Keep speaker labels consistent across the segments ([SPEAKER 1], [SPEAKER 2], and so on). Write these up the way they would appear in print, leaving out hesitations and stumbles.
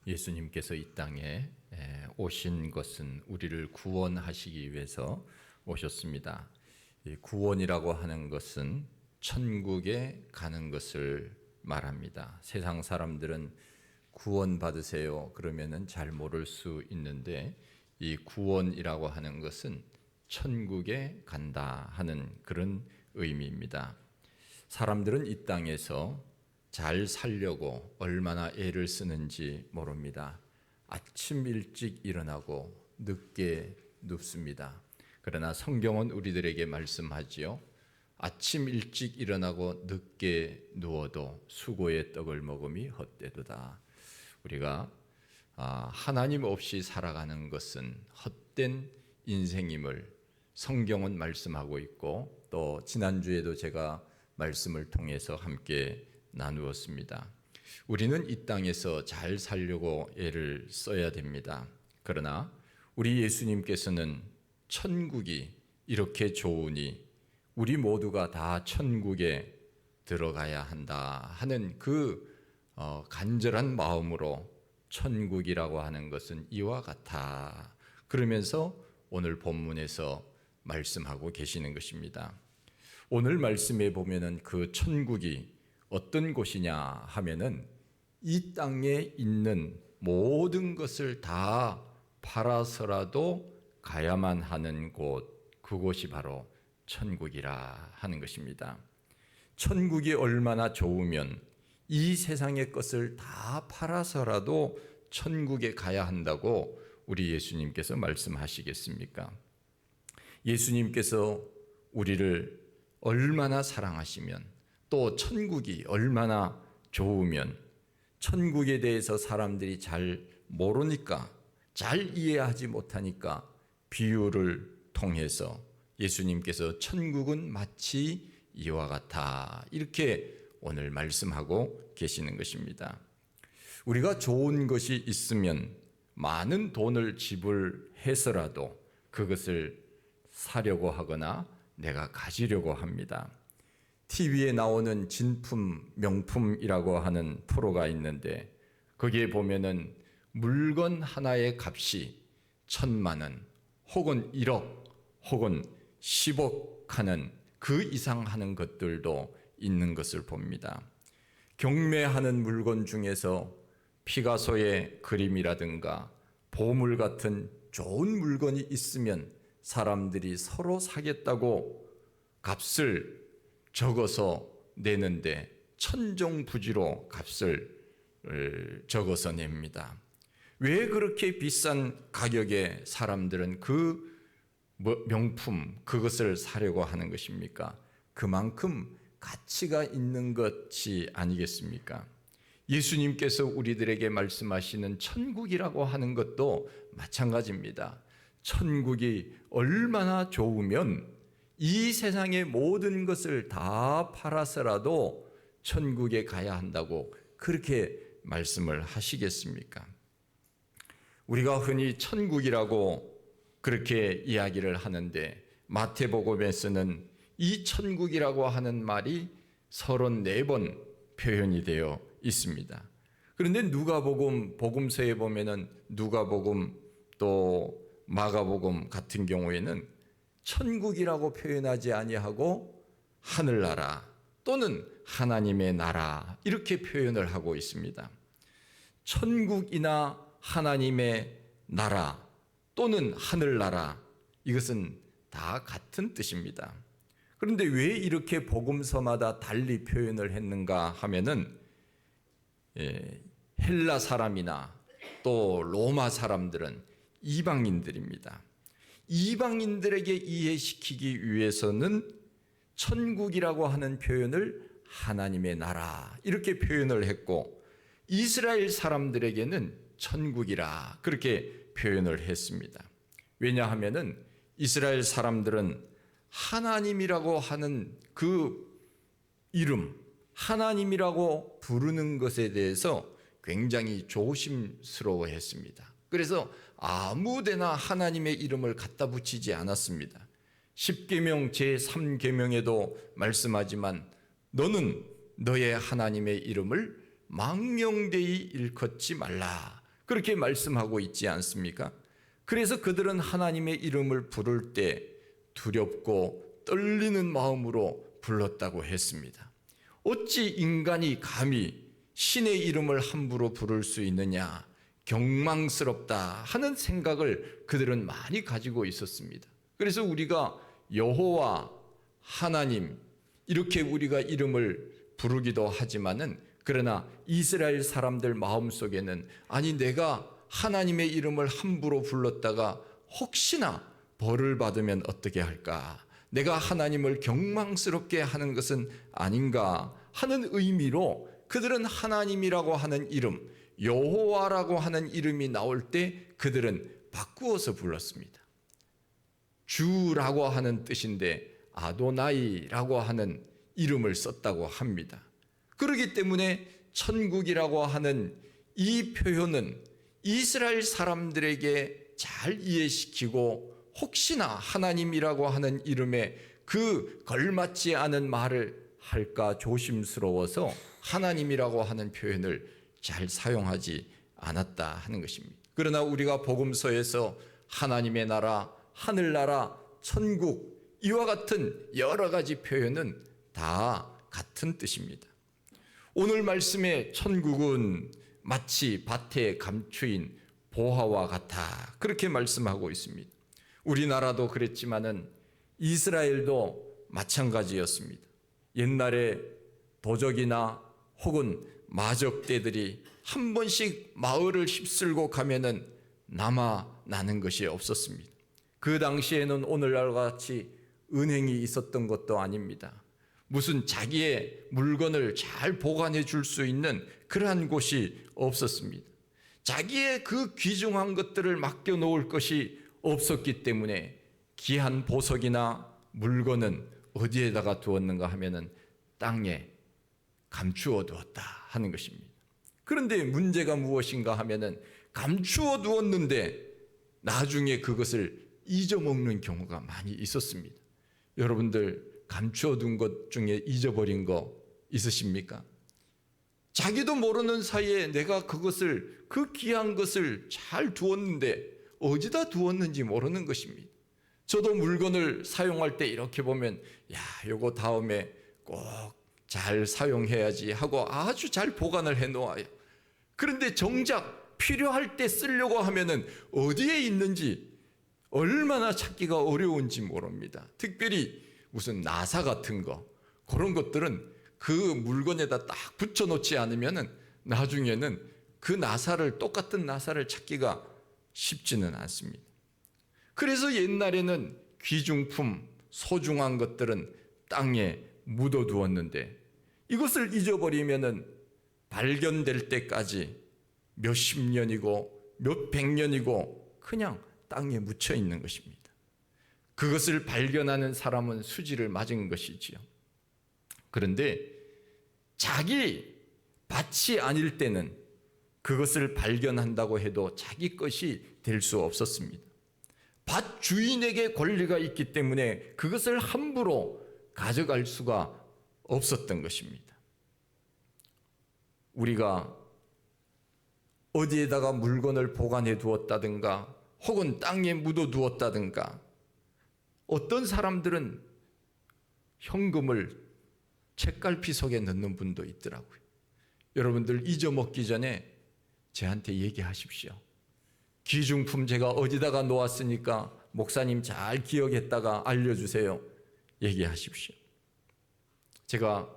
[SPEAKER 1] 예수님께서 이 땅에 오신 것은 우리를 구원하시기 위해서 오셨습니다. 이 구원이라고 하는 것은 천국에 가는 것을 말합니다. 세상 사람들은 구원받으세요 그러면은 잘 모를 수 있는데, 이 구원이라고 하는 것은 천국에 간다 하는 그런 의미입니다. 사람들은 이 땅에서 잘 살려고 얼마나 애를 쓰는지 모릅니다. 아침 일찍 일어나고 늦게 눕습니다. 그러나 성경은 우리들에게 말씀하지요. 아침 일찍 일어나고 늦게 누워도 수고의 떡을 먹음이 헛되도다. 우리가 하나님 없이 살아가는 것은 헛된 인생임을 성경은 말씀하고 있고, 또 지난주에도 제가 말씀을 통해서 함께 나누었습니다. 우리는 이 땅에서 잘 살려고 애를 써야 됩니다. 그러나 우리 예수님께서는 천국이 이렇게 좋으니 우리 모두가 다 천국에 들어가야 한다 하는 그 간절한 마음으로 천국이라고 하는 것은 이와 같아 그러면서 오늘 본문에서 말씀하고 계시는 것입니다. 오늘 말씀에 보면은 그 천국이 어떤 곳이냐 하면은 이 땅에 있는 모든 것을 다 팔아서라도 가야만 하는 곳, 그곳이 바로 천국이라 하는 것입니다. 천국이 얼마나 좋으면 이 세상의 것을 다 팔아서라도 천국에 가야 한다고 우리 예수님께서 말씀하시겠습니까? 예수님께서 우리를 얼마나 사랑하시면, 또 천국이 얼마나 좋으면, 천국에 대해서 사람들이 잘 모르니까, 잘 이해하지 못하니까 비유를 통해서 예수님께서 천국은 마치 이와 같아 이렇게 오늘 말씀하고 계시는 것입니다. 우리가 좋은 것이 있으면 많은 돈을 지불해서라도 그것을 사려고 하거나 내가 가지려고 합니다. TV에 나오는 진품, 명품이라고 하는 프로가 있는데, 거기에 보면은 물건 하나의 값이 1,000만 원 혹은 1억 혹은 10억 하는 그 이상 하는 것들도 있는 것을 봅니다. 경매하는 물건 중에서 피가소의 그림이라든가 보물 같은 좋은 물건이 있으면 사람들이 서로 사겠다고 값을 적어서 내는데 천정부지로 값을 적어서 냅니다. 왜 그렇게 비싼 가격에 사람들은 그 명품, 그것을 사려고 하는 것입니까? 그만큼 가치가 있는 것이 아니겠습니까? 예수님께서 우리들에게 말씀하시는 천국이라고 하는 것도 마찬가지입니다. 천국이 얼마나 좋으면 이 세상의 모든 것을 다 팔아서라도 천국에 가야 한다고 그렇게 말씀을 하시겠습니까? 우리가 흔히 천국이라고 그렇게 이야기를 하는데, 마태복음에서는 이 천국이라고 하는 말이 34번 표현이 되어 있습니다. 그런데 누가복음, 복음서에 보면은 누가복음 또 마가복음 같은 경우에는 천국이라고 표현하지 아니하고 하늘나라 또는 하나님의 나라 이렇게 표현을 하고 있습니다. 천국이나 하나님의 나라 또는 하늘나라, 이것은 다 같은 뜻입니다. 그런데 왜 이렇게 복음서마다 달리 표현을 했는가 하면은 헬라 사람이나 또 로마 사람들은 이방인들입니다. 이방인들에게 이해시키기 위해서는 천국이라고 하는 표현을 하나님의 나라 이렇게 표현을 했고, 이스라엘 사람들에게는 천국이라 그렇게 표현을 했습니다. 왜냐하면은 이스라엘 사람들은 하나님이라고 하는 그 이름, 하나님이라고 부르는 것에 대해서 굉장히 조심스러워 했습니다. 그래서 아무데나 하나님의 이름을 갖다 붙이지 않았습니다. 십계명 제3계명에도 말씀하지만 너는 너의 하나님의 이름을 망령되이 일컫지 말라 그렇게 말씀하고 있지 않습니까? 그래서 그들은 하나님의 이름을 부를 때 두렵고 떨리는 마음으로 불렀다고 했습니다. 어찌 인간이 감히 신의 이름을 함부로 부를 수 있느냐, 경망스럽다 하는 생각을 그들은 많이 가지고 있었습니다. 그래서 우리가 여호와 하나님 이렇게 우리가 이름을 부르기도 하지만은, 그러나 이스라엘 사람들 마음속에는 아니 내가 하나님의 이름을 함부로 불렀다가 혹시나 벌을 받으면 어떻게 할까, 내가 하나님을 경망스럽게 하는 것은 아닌가 하는 의미로 그들은 하나님이라고 하는 이름, 여호와라고 하는 이름이 나올 때 그들은 바꾸어서 불렀습니다. 주라고 하는 뜻인데 아도나이라고 하는 이름을 썼다고 합니다. 그렇기 때문에 천국이라고 하는 이 표현은 이스라엘 사람들에게 잘 이해시키고, 혹시나 하나님이라고 하는 이름에 그 걸맞지 않은 말을 할까 조심스러워서 하나님이라고 하는 표현을 잘 사용하지 않았다 하는 것입니다. 그러나 우리가 복음서에서 하나님의 나라, 하늘나라, 천국 이와 같은 여러 가지 표현은 다 같은 뜻입니다. 오늘 말씀의 천국은 마치 밭에 감추인 보화와 같아 그렇게 말씀하고 있습니다. 우리나라도 그랬지만은 이스라엘도 마찬가지였습니다. 옛날에 도적이나 혹은 마적대들이 한 번씩 마을을 휩쓸고 가면은 남아나는 것이 없었습니다. 그 당시에는 오늘날과 같이 은행이 있었던 것도 아닙니다. 무슨 자기의 물건을 잘 보관해 줄 수 있는 그러한 곳이 없었습니다. 자기의 그 귀중한 것들을 맡겨 놓을 것이 없었기 때문에 귀한 보석이나 물건은 어디에다가 두었는가 하면은 땅에 감추어 두었다 하는 것입니다. 그런데 문제가 무엇인가 하면은 감추어 두었는데 나중에 그것을 잊어먹는 경우가 많이 있었습니다. 여러분들 감추어 둔 것 중에 잊어버린 거 있으십니까? 자기도 모르는 사이에 내가 그것을, 그 귀한 것을 잘 두었는데 어디다 두었는지 모르는 것입니다. 저도 물건을 사용할 때 이렇게 보면 야, 요거 다음에 꼭 잘 사용해야지 하고 아주 잘 보관을 해 놓아요. 그런데 정작 필요할 때 쓰려고 하면은 어디에 있는지 얼마나 찾기가 어려운지 모릅니다. 특별히 무슨 나사 같은 거, 그런 것들은 그 물건에다 딱 붙여놓지 않으면은 나중에는 그 나사를, 똑같은 나사를 찾기가 쉽지는 않습니다. 그래서 옛날에는 귀중품, 소중한 것들은 땅에 묻어두었는데 이것을 잊어버리면은 발견될 때까지 몇십 년이고 몇백 년이고 그냥 땅에 묻혀 있는 것입니다. 그것을 발견하는 사람은 수지를 맞은 것이지요. 그런데 자기 밭이 아닐 때는 그것을 발견한다고 해도 자기 것이 될 수 없었습니다. 밭 주인에게 권리가 있기 때문에 그것을 함부로 가져갈 수가 없었던 것입니다. 우리가 어디에다가 물건을 보관해 두었다든가 혹은 땅에 묻어 두었다든가, 어떤 사람들은 현금을 책갈피 속에 넣는 분도 있더라고요. 여러분들 잊어먹기 전에 저한테 얘기하십시오. 귀중품 제가 어디다가 놓았으니까 목사님 잘 기억했다가 알려주세요. 얘기하십시오. 제가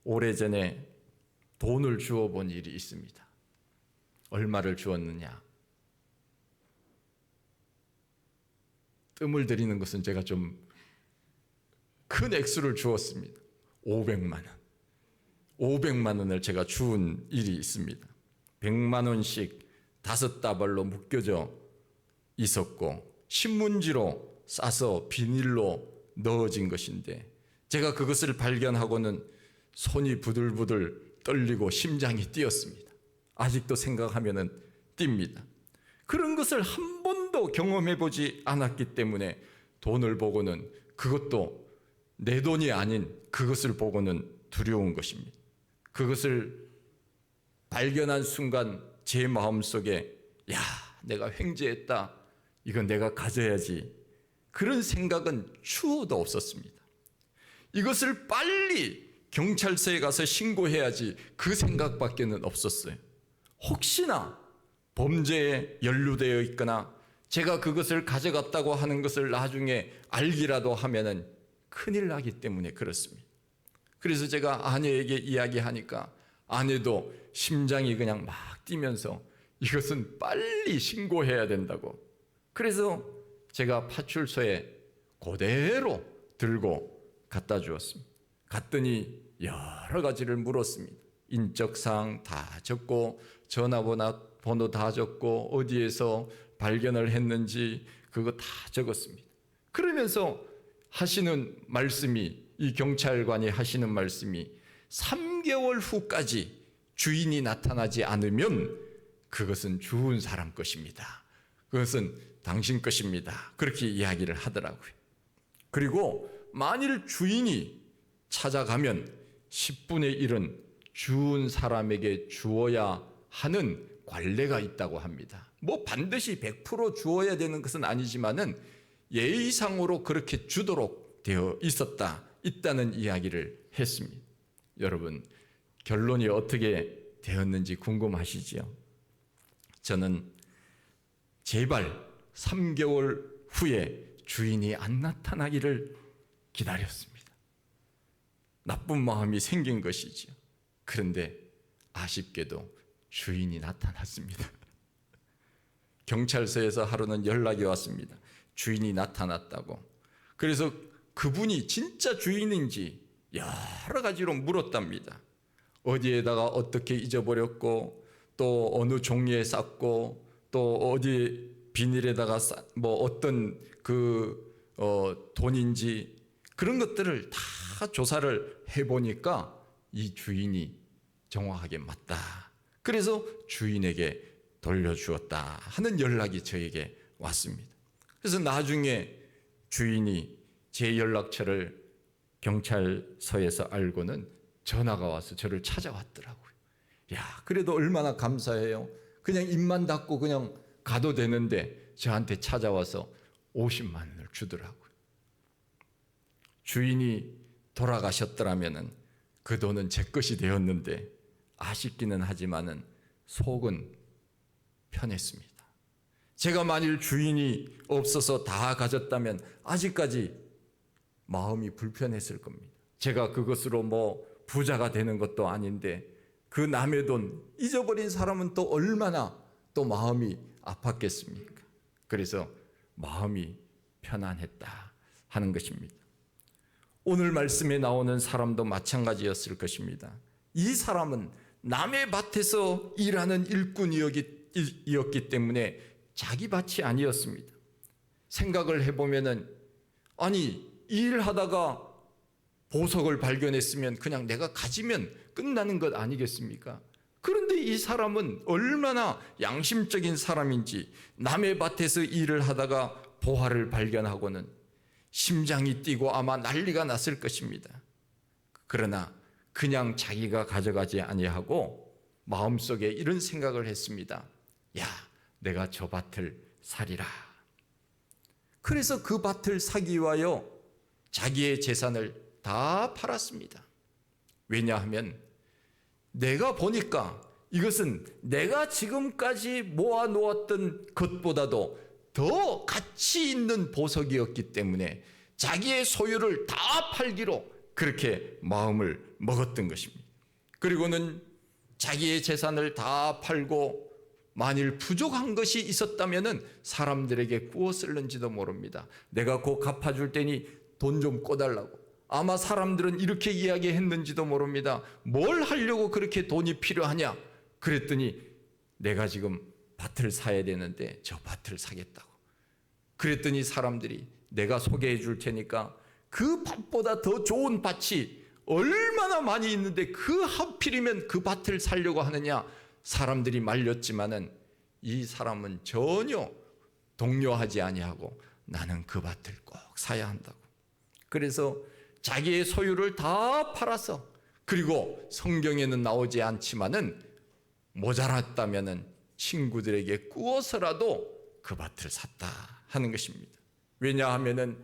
[SPEAKER 1] 오래전에 돈을 주어본 일이 있습니다. 얼마를 주었느냐? 뜸을 들이는 것은 제가 좀 큰 액수를 주었습니다. 500만 원. 500만 원을 제가 주운 일이 있습니다. 100만 원씩 5다발로 묶여져 있었고 신문지로 싸서 비닐로 넣어진 것인데, 제가 그것을 발견하고는 손이 부들부들 떨리고 심장이 뛰었습니다. 아직도 생각하면은 뜁니다. 그런 것을 한 번도 경험해 보지 않았기 때문에 돈을 보고는, 그것도 내 돈이 아닌 그것을 보고는 두려운 것입니다. 그것을 발견한 순간 제 마음속에 야, 내가 횡재했다, 이건 내가 가져야지, 그런 생각은 추호도 없었습니다. 이것을 빨리 경찰서에 가서 신고해야지, 그 생각밖에는 없었어요. 혹시나 범죄에 연루되어 있거나 제가 그것을 가져갔다고 하는 것을 나중에 알기라도 하면은 큰일 나기 때문에 그렇습니다. 그래서 제가 아내에게 이야기하니까 아내도 심장이 그냥 막 뛰면서 이것은 빨리 신고해야 된다고. 그래서 제가 파출소에 그대로 들고 갖다 주었습니다. 갔더니 여러 가지를 물었습니다. 인적사항 다 적고, 전화번호 다 적고, 어디에서 발견을 했는지 그거 다 적었습니다. 그러면서 하시는 말씀이, 이 경찰관이 하시는 말씀이 3개월 후까지 주인이 나타나지 않으면 그것은 죽은 사람 것입니다. 그것은 당신 것입니다. 그렇게 이야기를 하더라고요. 그리고 만일 주인이 찾아가면 10분의 1은 죽은 사람에게 주어야 하는 관례가 있다고 합니다. 뭐 반드시 100% 주어야 되는 것은 아니지만은 예의상으로 그렇게 주도록 되어 있다는 이야기를 했습니다. 여러분, 결론이 어떻게 되었는지 궁금하시지요? 저는 제발 3개월 후에 주인이 안 나타나기를 기다렸습니다. 나쁜 마음이 생긴 것이지요. 그런데 아쉽게도 주인이 나타났습니다. 경찰서에서 하루는 연락이 왔습니다. 주인이 나타났다고. 그래서 그분이 진짜 주인인지 여러 가지로 물었답니다. 어디에다가 어떻게 잊어버렸고, 또 어느 종이에 쌌고, 또 어디 비닐에다가 뭐 어떤 돈인지, 그런 것들을 다 조사를 해보니까 이 주인이 정확하게 맞다. 그래서 주인에게 돌려주었다 하는 연락이 저에게 왔습니다. 그래서 나중에 주인이 제 연락처를 경찰서에서 알고는 전화가 와서 저를 찾아왔더라고요. 야, 그래도 얼마나 감사해요. 그냥 입만 닫고 그냥 가도 되는데 저한테 찾아와서 50만 원을 주더라고요. 주인이 돌아가셨더라면 그 돈은 제 것이 되었는데, 아쉽기는 하지만은 속은 편했습니다. 제가 만일 주인이 없어서 다 가졌다면 아직까지 마음이 불편했을 겁니다. 제가 그것으로 뭐 부자가 되는 것도 아닌데 그 남의 돈 잊어버린 사람은 또 얼마나 또 마음이 아팠겠습니까? 그래서 마음이 편안했다 하는 것입니다. 오늘 말씀에 나오는 사람도 마찬가지였을 것입니다. 이 사람은 남의 밭에서 일하는 일꾼이었기 때문에 자기 밭이 아니었습니다. 생각을 해보면은, 아니, 일하다가 보석을 발견했으면 그냥 내가 가지면 끝나는 것 아니겠습니까? 그런데 이 사람은 얼마나 양심적인 사람인지 남의 밭에서 일을 하다가 보화를 발견하고는 심장이 뛰고 아마 난리가 났을 것입니다. 그러나 그냥 자기가 가져가지 아니하고 마음속에 이런 생각을 했습니다. 야, 내가 저 밭을 사리라. 그래서 그 밭을 사기 위하여 자기의 재산을 다 팔았습니다. 왜냐하면 내가 보니까 이것은 내가 지금까지 모아놓았던 것보다도 더 가치 있는 보석이었기 때문에 자기의 소유를 다 팔기로 그렇게 마음을 먹었던 것입니다. 그리고는 자기의 재산을 다 팔고 만일 부족한 것이 있었다면 사람들에게 구워 쓸는지도 모릅니다. 내가 곧 갚아줄 테니 돈 좀 꿔달라고. 아마 사람들은 이렇게 이야기했는지도 모릅니다. 뭘 하려고 그렇게 돈이 필요하냐? 그랬더니 내가 지금 밭을 사야 되는데 저 밭을 사겠다고. 그랬더니 사람들이 내가 소개해 줄 테니까 그 밭보다 더 좋은 밭이 얼마나 많이 있는데 그 하필이면 그 밭을 사려고 하느냐? 사람들이 말렸지만은 이 사람은 전혀 동요하지 아니하고 나는 그 밭을 꼭 사야 한다고. 그래서 자기의 소유를 다 팔아서, 그리고 성경에는 나오지 않지만은 모자랐다면은 친구들에게 꾸어서라도 그 밭을 샀다 하는 것입니다. 왜냐하면은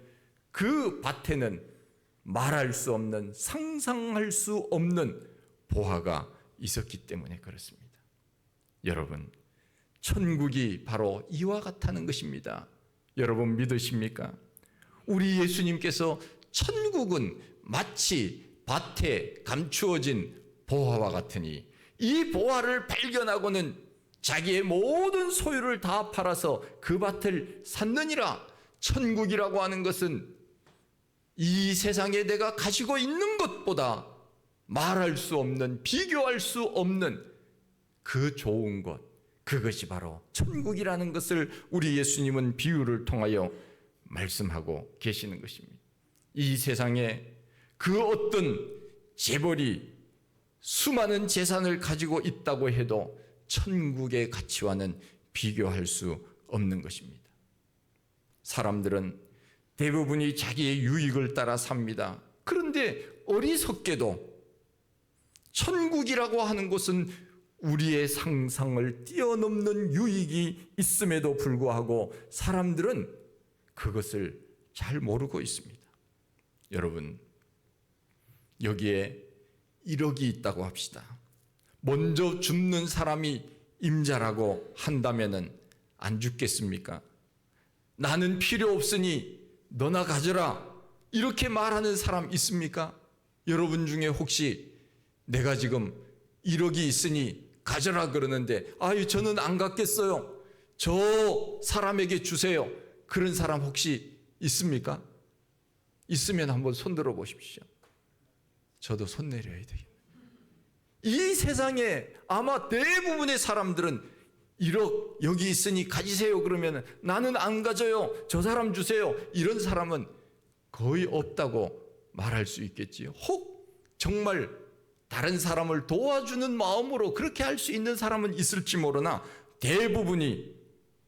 [SPEAKER 1] 그 밭에는 말할 수 없는, 상상할 수 없는 보화가 있었기 때문에 그렇습니다. 여러분, 천국이 바로 이와 같다는 것입니다. 여러분 믿으십니까? 우리 예수님께서 천국은 마치 밭에 감추어진 보화와 같으니 이 보화를 발견하고는 자기의 모든 소유를 다 팔아서 그 밭을 샀느니라. 천국이라고 하는 것은 이 세상에 내가 가지고 있는 것보다 말할 수 없는, 비교할 수 없는 그 좋은 것, 그것이 바로 천국이라는 것을 우리 예수님은 비유를 통하여 말씀하고 계시는 것입니다. 이 세상에 그 어떤 재벌이 수많은 재산을 가지고 있다고 해도 천국의 가치와는 비교할 수 없는 것입니다. 사람들은 대부분이 자기의 유익을 따라 삽니다. 그런데 어리석게도 천국이라고 하는 것은 우리의 상상을 뛰어넘는 유익이 있음에도 불구하고 사람들은 그것을 잘 모르고 있습니다. 여러분, 여기에 1억이 있다고 합시다. 먼저 죽는 사람이 임자라고 한다면은 안 죽겠습니까? 나는 필요 없으니 너나 가져라, 이렇게 말하는 사람 있습니까? 여러분 중에 혹시 내가 지금 1억이 있으니 가져라 그러는데 아유 저는 안 갖겠어요, 저 사람에게 주세요, 그런 사람 혹시 있습니까? 있으면 한번 손 들어 보십시오. 저도 손 내려야 되겠네요. 이 세상에 아마 대부분의 사람들은 1억 여기 있으니 가지세요 그러면 나는 안 가져요, 저 사람 주세요, 이런 사람은 거의 없다고 말할 수 있겠지요. 혹 정말 다른 사람을 도와주는 마음으로 그렇게 할 수 있는 사람은 있을지 모르나 대부분이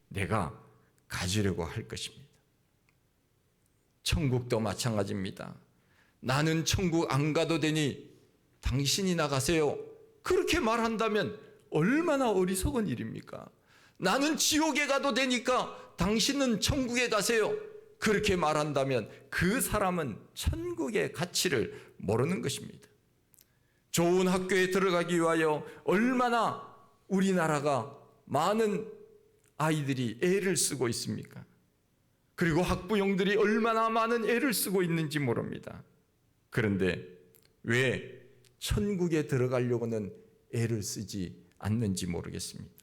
[SPEAKER 1] 내가 가지려고 할 것입니다. 천국도 마찬가지입니다. 나는 천국 안 가도 되니 당신이나 가세요, 그렇게 말한다면 얼마나 어리석은 일입니까? 나는 지옥에 가도 되니까 당신은 천국에 가세요, 그렇게 말한다면 그 사람은 천국의 가치를 모르는 것입니다. 좋은 학교에 들어가기 위하여 얼마나 우리나라가 많은 아이들이 애를 쓰고 있습니까? 그리고 학부형들이 얼마나 많은 애를 쓰고 있는지 모릅니다. 그런데 왜 천국에 들어가려고는 애를 쓰지 않는지 모르겠습니다.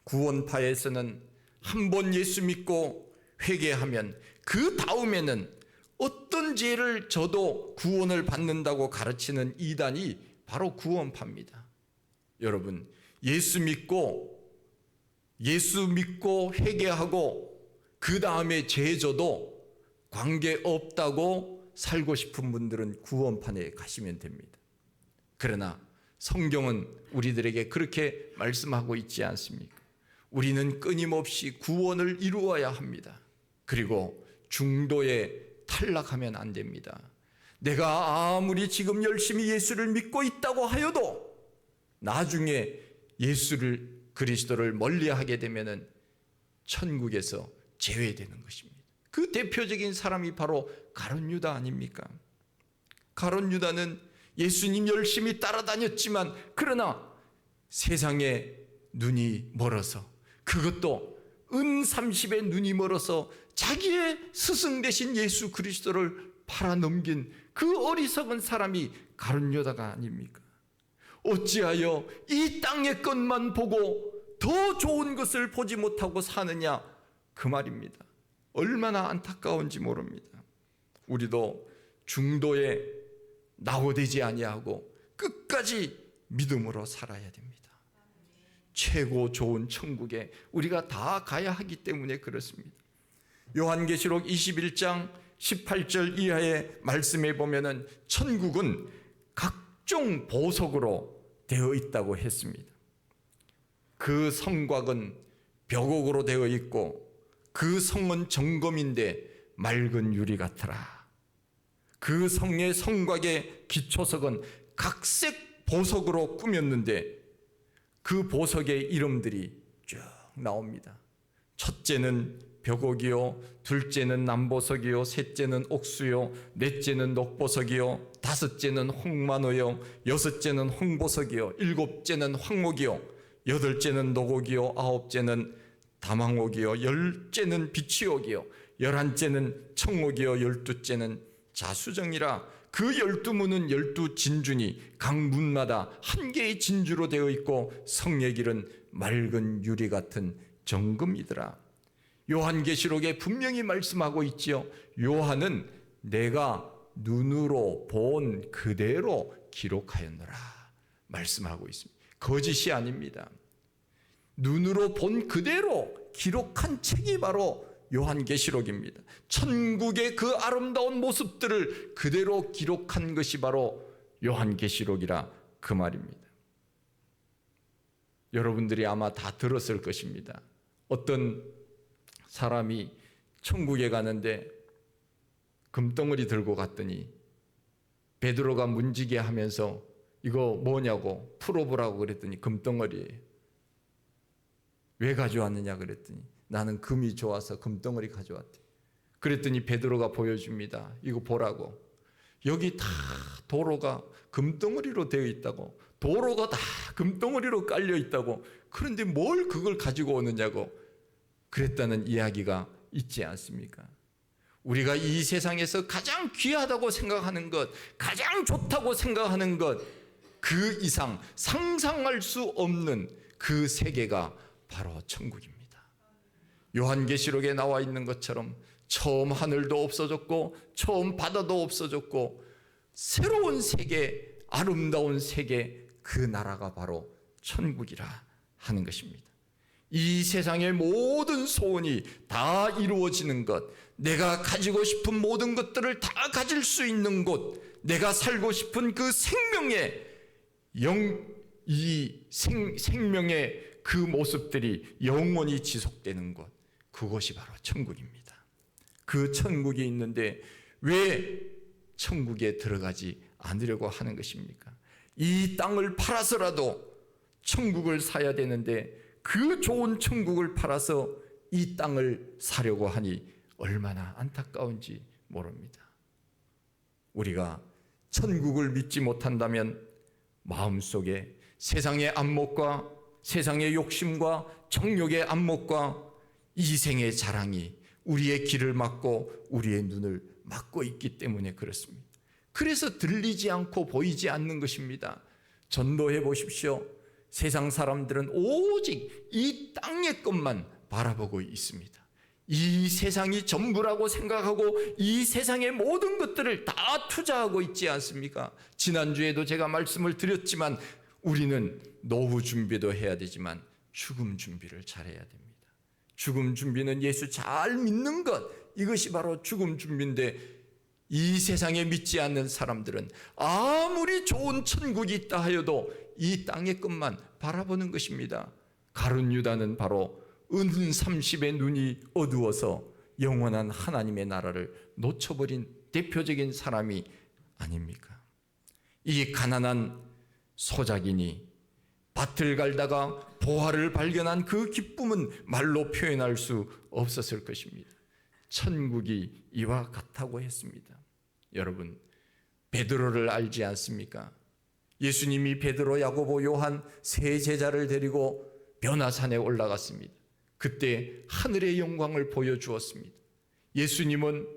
[SPEAKER 1] 구원파에서는 한 번 예수 믿고 회개하면 그 다음에는 어떤 죄를 져도 구원을 받는다고 가르치는 이단이 바로 구원파입니다. 여러분, 예수 믿고 회개하고 그 다음에 죄 져도 관계없다고 살고 싶은 분들은 구원판에 가시면 됩니다. 그러나 성경은 우리들에게 그렇게 말씀하고 있지 않습니까? 우리는 끊임없이 구원을 이루어야 합니다. 그리고 중도에 탈락하면 안 됩니다. 내가 아무리 지금 열심히 예수를 믿고 있다고 하여도 나중에 예수를, 그리스도를 멀리하게 되면은 천국에서 제외되는 것입니다. 그 대표적인 사람이 바로 가룟 유다 아닙니까? 가룟 유다는 예수님 열심히 따라다녔지만 그러나 세상에 눈이 멀어서, 그것도 은 30에 눈이 멀어서 자기의 스승 되신 예수 그리스도를 팔아넘긴 그 어리석은 사람이 가룟 유다가 아닙니까? 어찌하여 이 땅의 것만 보고 더 좋은 것을 보지 못하고 사느냐, 그 말입니다. 얼마나 안타까운지 모릅니다. 우리도 중도에 낙오되지 아니하고 끝까지 믿음으로 살아야 됩니다. 최고 좋은 천국에 우리가 다 가야 하기 때문에 그렇습니다. 요한계시록 21장 18절 이하의 말씀에 보면은 천국은 각종 보석으로 되어 있다고 했습니다. 그 성곽은 벽옥으로 되어 있고 그 성은 정금인데 맑은 유리 같더라. 그 성의 성곽의 기초석은 각색 보석으로 꾸몄는데 그 보석의 이름들이 쭉 나옵니다. 첫째는 벽옥이요, 둘째는 남보석이요, 셋째는 옥수요, 넷째는 녹보석이요, 다섯째는 홍만호요, 여섯째는 홍보석이요, 일곱째는 황옥이요, 여덟째는 녹옥이요, 아홉째는 다망옥이요, 열째는 비취옥이요, 열한째는 청옥이요, 열두째는 자수정이라. 그 12문은 12진주니 각 문마다 한 개의 진주로 되어 있고 성의 길은 맑은 유리 같은 정금이더라. 요한계시록에 분명히 말씀하고 있지요. 요한은 내가 눈으로 본 그대로 기록하였노라 말씀하고 있습니다. 거짓이 아닙니다. 눈으로 본 그대로 기록한 책이 바로 요한계시록입니다. 천국의 그 아름다운 모습들을 그대로 기록한 것이 바로 요한계시록이라 그 말입니다. 여러분들이 아마 다 들었을 것입니다. 어떤 사람이 천국에 가는데 금덩어리 들고 갔더니 베드로가 문지게 하면서 이거 뭐냐고 풀어보라고 그랬더니 금덩어리예요. 왜 가져왔느냐 그랬더니 나는 금이 좋아서 금덩어리 가져왔대. 그랬더니 베드로가 보여줍니다. 이거 보라고. 여기 다 도로가 금덩어리로 되어 있다고. 도로가 다 금덩어리로 깔려 있다고. 그런데 뭘 그걸 가지고 오느냐고 그랬다는 이야기가 있지 않습니까? 우리가 이 세상에서 가장 귀하다고 생각하는 것, 가장 좋다고 생각하는 것, 그 이상 상상할 수 없는 그 세계가 바로 천국입니다. 요한계시록에 나와 있는 것처럼 처음 하늘도 없어졌고 처음 바다도 없어졌고 새로운 세계, 아름다운 세계, 그 나라가 바로 천국이라 하는 것입니다. 이 세상의 모든 소원이 다 이루어지는 것, 내가 가지고 싶은 모든 것들을 다 가질 수 있는 곳, 내가 살고 싶은 그 생명의 생명의 그 모습들이 영원히 지속되는 곳, 그것이 바로 천국입니다. 그 천국이 있는데 왜 천국에 들어가지 않으려고 하는 것입니까? 이 땅을 팔아서라도 천국을 사야 되는데 그 좋은 천국을 팔아서 이 땅을 사려고 하니 얼마나 안타까운지 모릅니다. 우리가 천국을 믿지 못한다면 마음속에 세상의 안목과 세상의 욕심과 정욕의 안목과 이생의 자랑이 우리의 길을 막고 우리의 눈을 막고 있기 때문에 그렇습니다. 그래서 들리지 않고 보이지 않는 것입니다. 전도해 보십시오. 세상 사람들은 오직 이 땅의 것만 바라보고 있습니다. 이 세상이 전부라고 생각하고 이 세상의 모든 것들을 다 투자하고 있지 않습니까? 지난주에도 제가 말씀을 드렸지만 우리는 노후 준비도 해야 되지만 죽음 준비를 잘해야 됩니다. 죽음 준비는 예수 잘 믿는 것, 이것이 바로 죽음 준비인데 이 세상에 믿지 않는 사람들은 아무리 좋은 천국이 있다 하여도 이 땅의 것만 바라보는 것입니다. 가룟 유다는 바로 은 30의 눈이 어두워서 영원한 하나님의 나라를 놓쳐버린 대표적인 사람이 아닙니까? 이 가난한 소작인이 밭을 갈다가 보화를 발견한 그 기쁨은 말로 표현할 수 없었을 것입니다. 천국이 이와 같다고 했습니다. 여러분, 베드로를 알지 않습니까? 예수님이 베드로, 야고보, 요한 세 제자를 데리고 변화산에 올라갔습니다. 그때 하늘의 영광을 보여주었습니다. 예수님은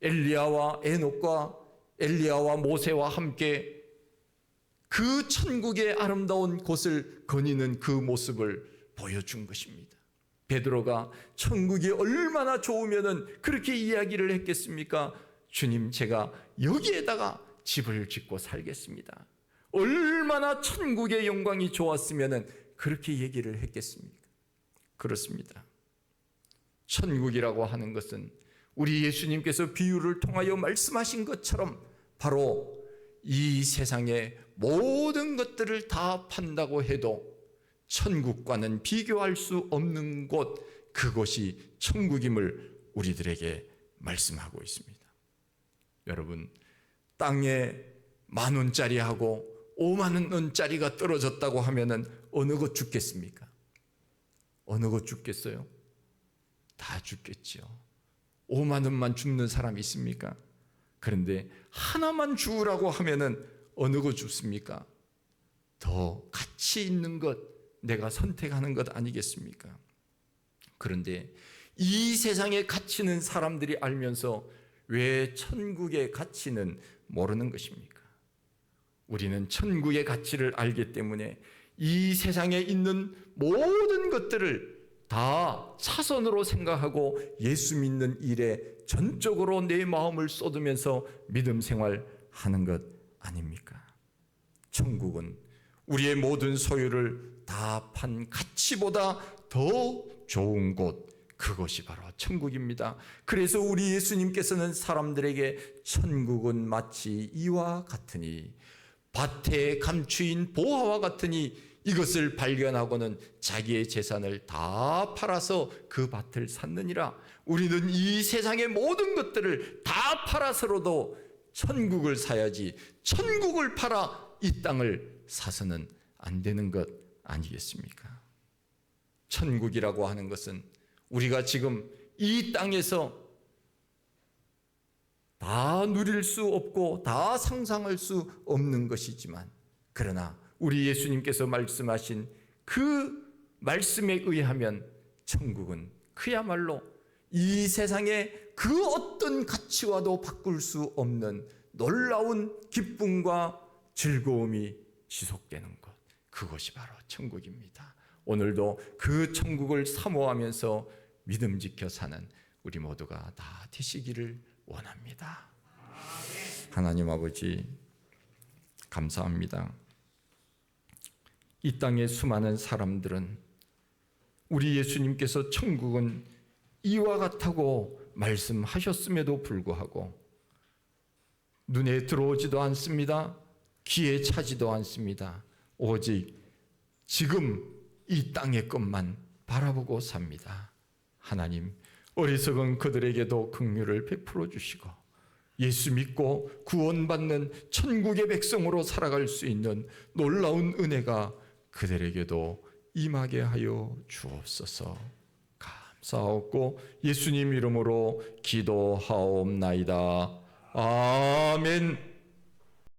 [SPEAKER 1] 엘리야와 에녹과 엘리야와 모세와 함께 그 천국의 아름다운 곳을 거니는 그 모습을 보여준 것입니다. 베드로가 천국이 얼마나 좋으면 그렇게 이야기를 했겠습니까? 주님, 제가 여기에다가 집을 짓고 살겠습니다. 얼마나 천국의 영광이 좋았으면 그렇게 얘기를 했겠습니까? 그렇습니다. 천국이라고 하는 것은 우리 예수님께서 비유를 통하여 말씀하신 것처럼 바로 이 세상의 모든 것들을 다 판다고 해도 천국과는 비교할 수 없는 곳, 그곳이 천국임을 우리들에게 말씀하고 있습니다. 여러분, 땅에 10,000원짜리하고 5만 원짜리가 떨어졌다고 하면은 어느 것 죽겠습니까? 어느 것 죽겠어요? 다 죽겠죠. 5만 원만 죽는 사람이 있습니까? 그런데 하나만 주우라고 하면은 어느 것 죽습니까? 더 가치 있는 것, 내가 선택하는 것 아니겠습니까? 그런데 이 세상의 가치는 사람들이 알면서 왜 천국의 가치는 모르는 것입니까? 우리는 천국의 가치를 알기 때문에 이 세상에 있는 모든 것들을 다 차선으로 생각하고 예수 믿는 일에 전적으로 내 마음을 쏟으면서 믿음 생활하는 것 아닙니까? 천국은 우리의 모든 소유를 다 판 가치보다 더 좋은 곳, 그것이 바로 천국입니다. 그래서 우리 예수님께서는 사람들에게 천국은 마치 이와 같으니, 밭에 감추인 보화와 같으니 이것을 발견하고는 자기의 재산을 다 팔아서 그 밭을 샀느니라. 우리는 이 세상의 모든 것들을 다 팔아서라도 천국을 사야지, 천국을 팔아 이 땅을 사서는 안 되는 것 아니겠습니까? 천국이라고 하는 것은 우리가 지금 이 땅에서 다 누릴 수 없고 다 상상할 수 없는 것이지만, 그러나 우리 예수님께서 말씀하신 그 말씀에 의하면 천국은 그야말로 이 세상의 그 어떤 가치와도 바꿀 수 없는 놀라운 기쁨과 즐거움이 지속되는 것, 그것이 바로 천국입니다. 오늘도 그 천국을 사모하면서 믿음 지켜 사는 우리 모두가 다 되시기를 원합니다. 하나님 아버지, 감사합니다. 이 땅의 수많은 사람들은 우리 예수님께서 천국은 이와 같다고 말씀하셨음에도 불구하고 눈에 들어오지도 않습니다. 귀에 차지도 않습니다. 오직 지금 이 땅의 것만 바라보고 삽니다. 하나님, 어리석은 그들에게도 긍휼을 베풀어 주시고 예수 믿고 구원받는 천국의 백성으로 살아갈 수 있는 놀라운 은혜가 그들에게도 임하게 하여 주옵소서. 감사하옵고 예수님 이름으로 기도하옵나이다. 아멘.